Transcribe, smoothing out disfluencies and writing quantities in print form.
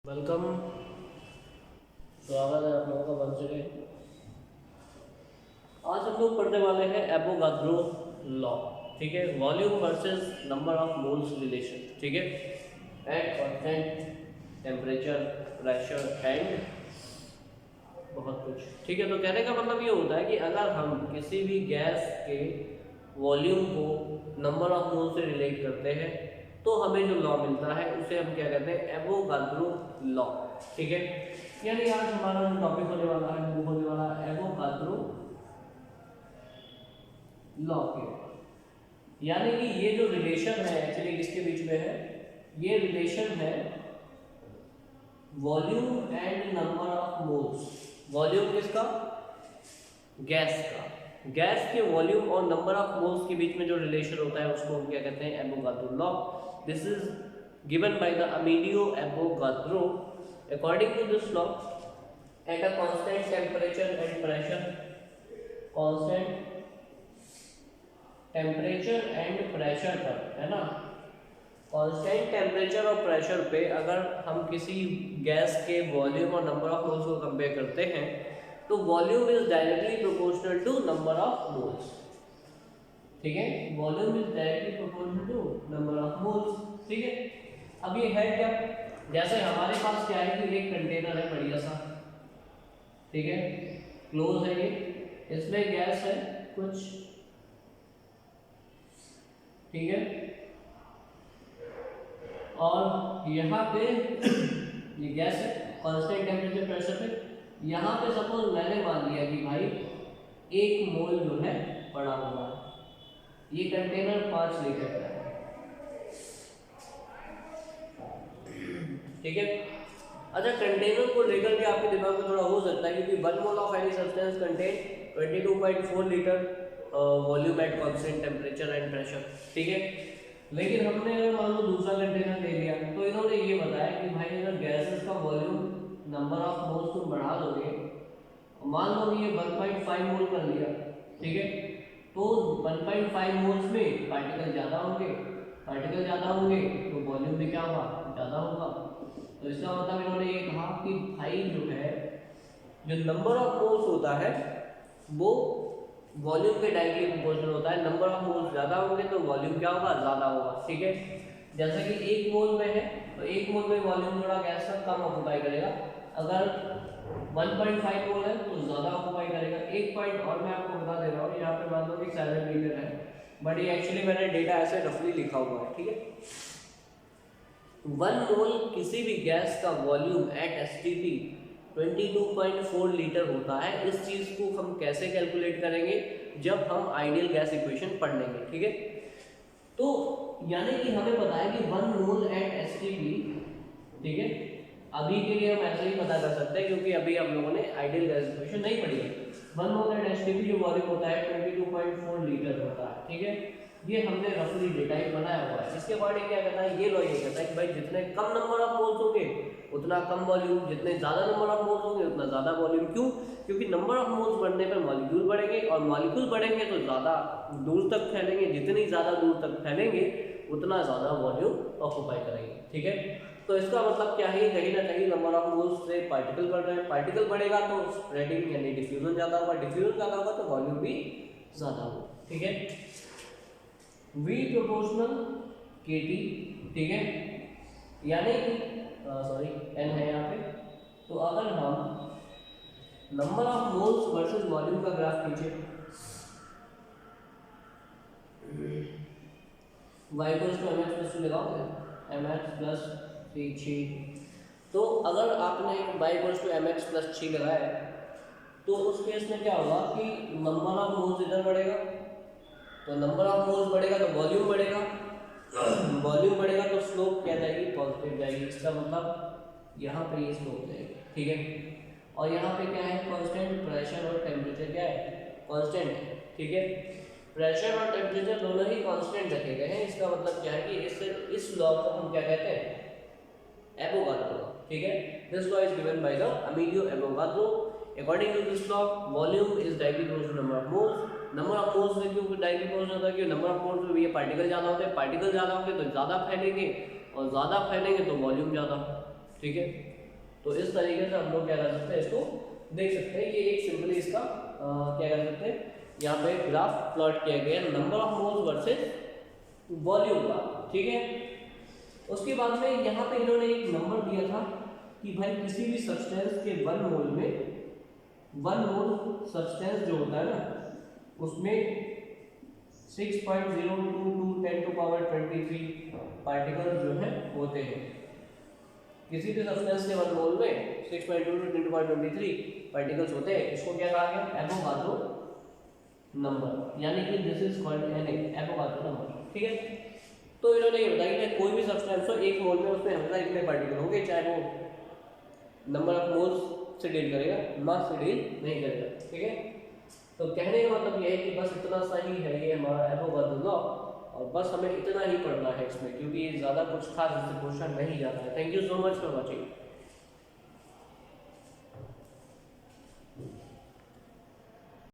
Welcome. स्वागत है आप लोगों का वंस अगेन। आज हम लोग पढ़ने वाले हैं एवोगाद्रो लॉ। ठीक है, volume versus number of moles relation. ठीक है, at constant temperature, pressure and बहुत कुछ। ठीक है, तो कहने का मतलब ये होता है कि अगर हम किसी भी गैस के वॉल्यूम को नंबर ऑफ मोल से रिलेट करते हैं तो हमें जो लॉ मिलता है उसे हम क्या कहते हैं, एवोगाद्रो लॉ। ठीक है, यानी आज हमारा जो टॉपिक होने वाला है वो होने वाला है एवोगाद्रो लॉ के। यानी कि ये जो रिलेशन है एक्चुअली किसके बीच में है, ये रिलेशन है volume and number of moles. Volume किसका, गैस का। गैस के वॉल्यूम और नंबर ऑफ मोल्स के बीच में जो रिलेशन होता है उसको हम क्या कहते हैं, Avogadro law. This is given by the Amedeo Avogadro. According to this law, at a constant temperature and pressure, constant temperature and pressure पर, है ना, कांस्टेंट टेम्परेचर और प्रेशर पे अगर हम किसी गैस के वॉल्यूम और नंबर ऑफ मोल्स को कंपेयर करते हैं तो volume is directly proportional to number of moles. ठीक है, volume is directly proportional to number of moles. ठीक है, अब ये है क्या, जैसे हमारे पास क्या है कि एक कंटेनर है बढ़िया सा, ठीक है, क्लोज है ये, इसमें गैस है कुछ, ठीक है, और यहाँ पे ये गैस है कांस्टेंट टेम्परेचर प्रेशर पे। यहाँ पे सपोज मैंने मान लिया कि भाई 1 मोल जो है पड़ा हुआ है, ये कंटेनर 5 लीटर का है। ठीक है, अच्छा, कंटेनर को लेकर के आपके दिमाग में थोड़ा हो सकता है क्योंकि 1 mole of any substance contain 22.4 litre volume at constant temperature and pressure. ठीक है, लेकिन हमने अगर मान लो दूसरा कंटेनर ले लिया तो इन्होंने ये बताया कि भाई अगर गैसेस का वॉल्यूम नंबर ऑफ मोल्स को बढ़ा दोगे, मान लो ये 1.5 मोल कर लिया, ठीक है, तो 1.5 मोल्स में पार्टिकल ज़्यादा होंगे, पार्टिकल ज़्यादा होंगे तो वॉल्यूम भी क्या होगा, ज़्यादा होगा। तो इसका मतलब इन्होंने ये कहा कि भाई जो है, जो नंबर ऑफ मोल्स होता है वो वॉल्यूम के डायरेक्टली प्रोपोर्शनल होता है। नंबर ऑफ मोल्स ज़्यादा होंगे तो वॉल्यूम क्या होगा, ज़्यादा होगा। ठीक है, जैसे कि 1 मोल में है तो 1 मोल में वॉल्यूम थोड़ा गैस का कम ऑक्यूपाई करेगा, अगर 1.5 मोल है तो ज़्यादा ऑक्यूपाई करेगा। एक पॉइंट और मैं आपको बता दे रहा हूँ, यहाँ पे मान लो कि 7 लीटर है, बट ये एक्चुअली मैंने डेटा ऐसे रफली लिखा हुआ है। ठीक है, 1 मोल किसी भी गैस का वॉल्यूम एट एसटीपी 22.4 लीटर होता है। इस चीज़ को हम कैसे कैलकुलेट करेंगे, जब हम आइडियल गैस इक्वेशन पढ़ लेंगे। ठीक है, तो यानी कि हमें पता है कि 1 मोल एट एसटीपी, ठीक है, अभी के लिए हम ऐसे ही पता कर सकते हैं क्योंकि अभी हम लोगों ने आइडियल गैस इक्वेशन नहीं पढ़ी है। 1 मोल एट एसटीपी जो वॉल्यूम होता है 22.4 लीटर होता है। ठीक है, ये हमने रफली डेटा ही बनाया हुआ है। इसके अकॉर्डिंग क्या कहता है, ये लॉ ये कहता है कि भाई जितने कम नंबर ऑफ मोल्स होंगे उतना कम वॉल्यूम, जितने ज़्यादा नंबर ऑफ मोल्स होंगे उतना ज़्यादा वॉल्यूम। क्यों? क्योंकि नंबर ऑफ मोल्स बढ़ने पर मॉलिक्यूल बढ़ेंगे और मॉलिक्यूल बढ़ेंगे तो ज़्यादा दूर तक फैलेंगे, जितनी ज़्यादा दूर तक फैलेंगे उतना ज़्यादा वॉल्यूम ऑक्यूपाई करेंगे। ठीक है, तो इसका मतलब क्या है, कहीं ना कहीं नंबर ऑफ मोल्स से पार्टिकल बढ़ रहे हैं, पार्टिकल बढ़ेगा तो स्प्रेडिंग यानी डिफ्यूजन ज़्यादा होगा, डिफ्यूजन ज़्यादा होगा तो वॉल्यूम भी ज़्यादा होगा। ठीक है, V प्रोपोर्शनल KT, ठीक है, यानी सॉरी N है यहाँ पे। तो अगर हम number of moles versus volume का ग्राफ खींचे, y equals to mx plus 2 लगाओगे, mx प्लस 3 तो अगर आपने y equals to mx plus 6 लगाया है तो उस केस में क्या होगा कि नंबर ऑफ मोल्स इधर बढ़ेगा, तो नंबर ऑफ मोल्स बढ़ेगा तो वॉल्यूम बढ़ेगा, वॉल्यूम बढ़ेगा तो स्लोप क्या जाएगी, पॉजिटिव जाएगी। इसका मतलब यहाँ पे ये स्लोप जाएगी। ठीक है, और यहाँ पे क्या है, कांस्टेंट प्रेशर और टेम्परेचर क्या है, कांस्टेंट है। ठीक है, प्रेशर और टेम्परेचर दोनों ही कांस्टेंट रखे गए हैं। इसका मतलब क्या है कि इस लॉ को हम क्या कहते हैं, एवोगाद्रो लॉ। ठीक है, this law is given by the Amedeo Avogadro. According to this law, volume is directly proportional to number of moles. Number of moles से क्यों डायरेक्टली प्रोपोर्शनल होता है, कि नंबर ऑफ मोल्स में ये पार्टिकल ज़्यादा होते हैं, पार्टिकल ज़्यादा होंगे तो ज़्यादा फैलेंगे और ज़्यादा फैलेंगे तो वॉल्यूम ज़्यादा ठीक है। तो इस तरीके से हम लोग क्या कर सकते हैं, इसको देख सकते हैं। ये एक सिंपली इसका क्या कर सकते हैं, यहाँ पे ग्राफ प्लॉट किया गया number of moles versus volume का, ठीक है। उसके बाद में यहाँ पे इन्होंने एक नंबर दिया था कि भाई किसी भी सब्सटेंस के 1 मोल में 1 मोल सब्सटेंस जो होता है ना, उसमें 6.022 10⁻23 पार्टिकल जो है होते हैं। किसी भी सब्सटेंस के 1 मोल में 6.22 10⁻23 पार्टिकल्स होते हैं। इसको क्या कहा गया, एवोगाड्रो नंबर, यानी कि this is called an Avogadro number, ठीक है। तो इन्होंने ये बताया कि कोई भी सब्सटेंस हो 1 मोल में उसमें हमेशा इतने पार्टिकल होंगे, चाहे वो नंबर ऑफ मोल्स से डील करेगा, मास से डील नहीं करेगा, ठीक है। तो कहने का मतलब ये है कि बस इतना सा ही है ये हमारा एवोगाड्रो लॉ, और बस हमें इतना ही पढ़ना है इसमें, क्योंकि ये ज़्यादा कुछ खास इससे क्वेश्चन नहीं जाता है। Thank you so much for watching.